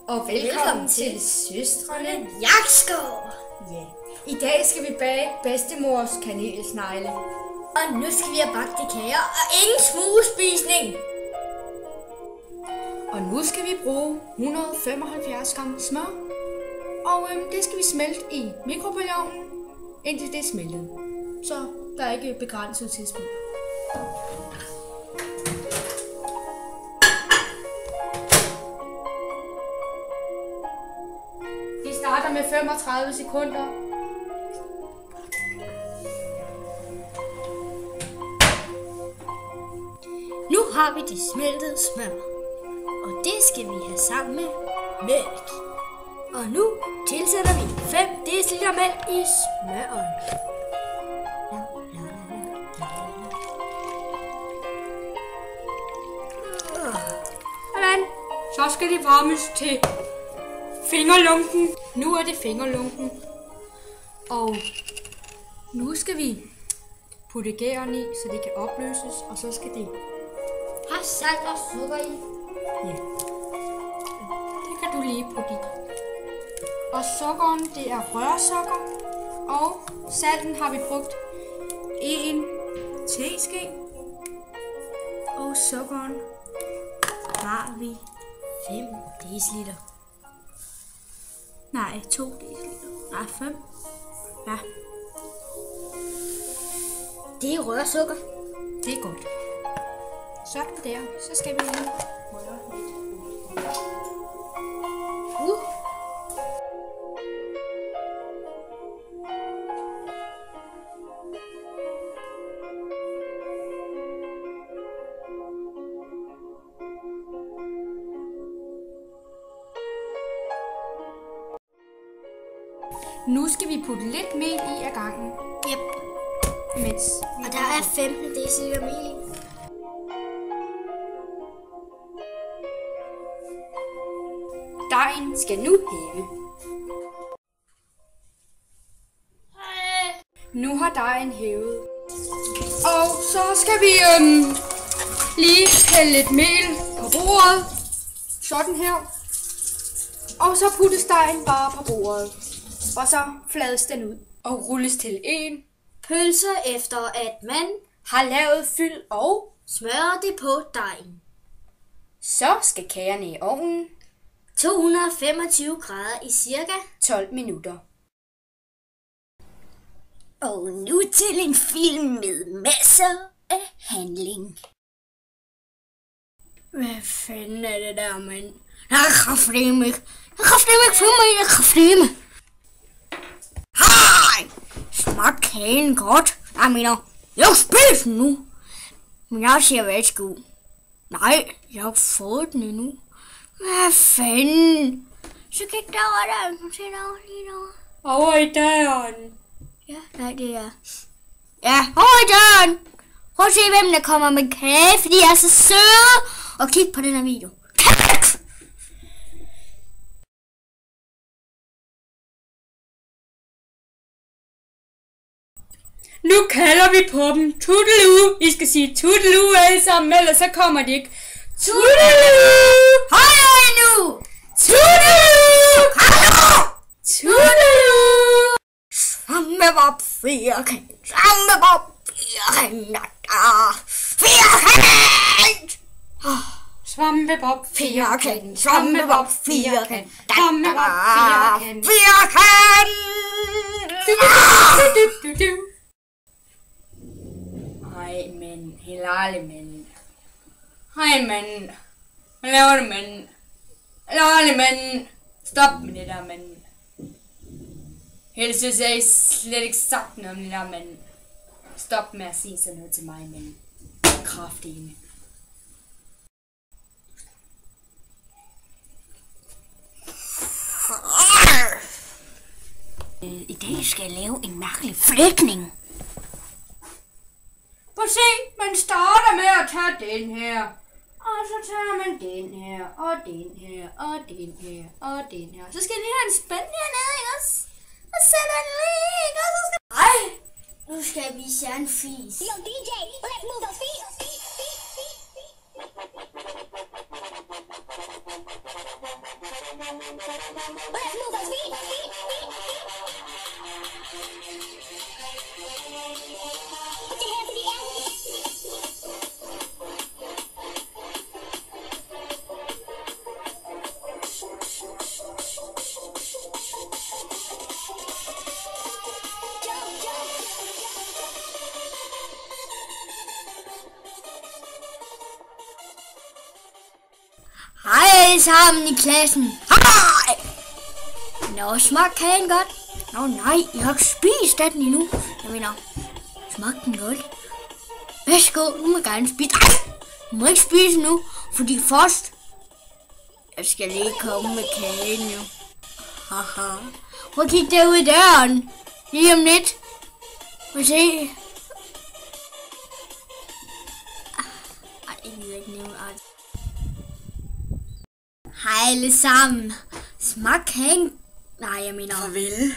Og velkommen til Søstrene Jakskov. Ja, i dag skal vi bage bedstemors kanelsnegle. Og nu skal vi have bagte kager og ingen smugespisning. Og nu skal vi bruge 175 gram smør. Og det skal vi smelte i mikrobølgeovnen, indtil det er smeltet. Så der er ikke begrænset tidspunkt. Vi starter med 35 sekunder. Nu har vi det smeltede smør. Og det skal vi have sammen med mælk. Og nu tilsætter vi 5 dl mælk i smøren. Sådan. Så skal det varmes til fingerlunken. Nu er det fingerlunken. Og nu skal vi putte gæren i, så det kan opløses. Og så skal det have salt og sukker i. Ja. Det kan du lige putte i. Og sukkeren, det er rørsukker. Og salten har vi brugt 1 teske. Og sukkeren har vi 5 dl. Nej, 2 dl. Nej, 5. Ja. Det er rørsukker. Det er godt. Sådan der. Så skal vi lige røre lidt. Nu skal vi putte lidt mel i ad gangen. Yep. Og der er 15 dl mel i. Dejen skal nu hæve. Nu har dejen hævet. Og så skal vi lige hælde lidt mel på bordet. Sådan her. Og så puttes dejen bare på bordet. Og så flades den ud og rulles til en Pølser efter at man har lavet fyld og smører det på dejen. så skal kagerne i ovnen 225 grader i cirka 12 minutter. Og nu til en film med masser af handling. Hvad fanden er det der, mand? Jeg er kraftedeme ikke. Jeg er kraftedeme. Hej! Smag kagen godt. Jeg mener, jeg spiser den nu. Men jeg ser væske ud. Nej, jeg har fået den endnu. Hvad fanden? Så gik der over der. Se derovre, lige derovre. Over i døren. Ja, nej, det er... Ja, over i døren! Prøv at se, hvem der kommer med kage, fordi jeg er så søde. Og kig på den her video. Nu kalder vi på dem. Tudelue. I skal sige tudelue alle sammen, ellers så kommer de ikke. Tudelue! Hej nu! Tudelue! Hallo! Tudelue! Svampebob firkant. Svampebob firkant. Firkant! Svampebob Firkant. Svampebob firkant. Svampebob firkant. Firkant! Hej, mand. Hilale, mand. Hej, mand. Hvad laver du, mand? Hilale, mand. Stop med det der, mand. Helst synes jeg slet ikke sagt noget om det der, mand. Stop med at sige sådan noget til mig, mand. Kraftedeme. I dag skal jeg lave en mærkelig flækning. Prøv at se, man starter med at tage den her. Og så tager man den her, og den her, og den her, og den her. Så skal den have en spand hernede, ikke også? Og sætter den lige, ikke også? Ej, nu skal jeg vise jer en fis. Yo, DJ, let's move the feet. alle sammen i klassen. Hej! Nå, smag kagen godt. Nå nej, jeg har ikke spist den endnu. Jeg mener, smagte den godt. Værsgo, du må gerne spise. Ej! Du må ikke spise nu, fordi først... Jeg skal lige komme med kagen jo. Haha. Prøv at kigge derude i døren. Lige om lidt. Prøv at se. Ej, jeg gider ikke nævne art. Hej alle sammen. Smag kagen. Nej, jeg mener... Farvel.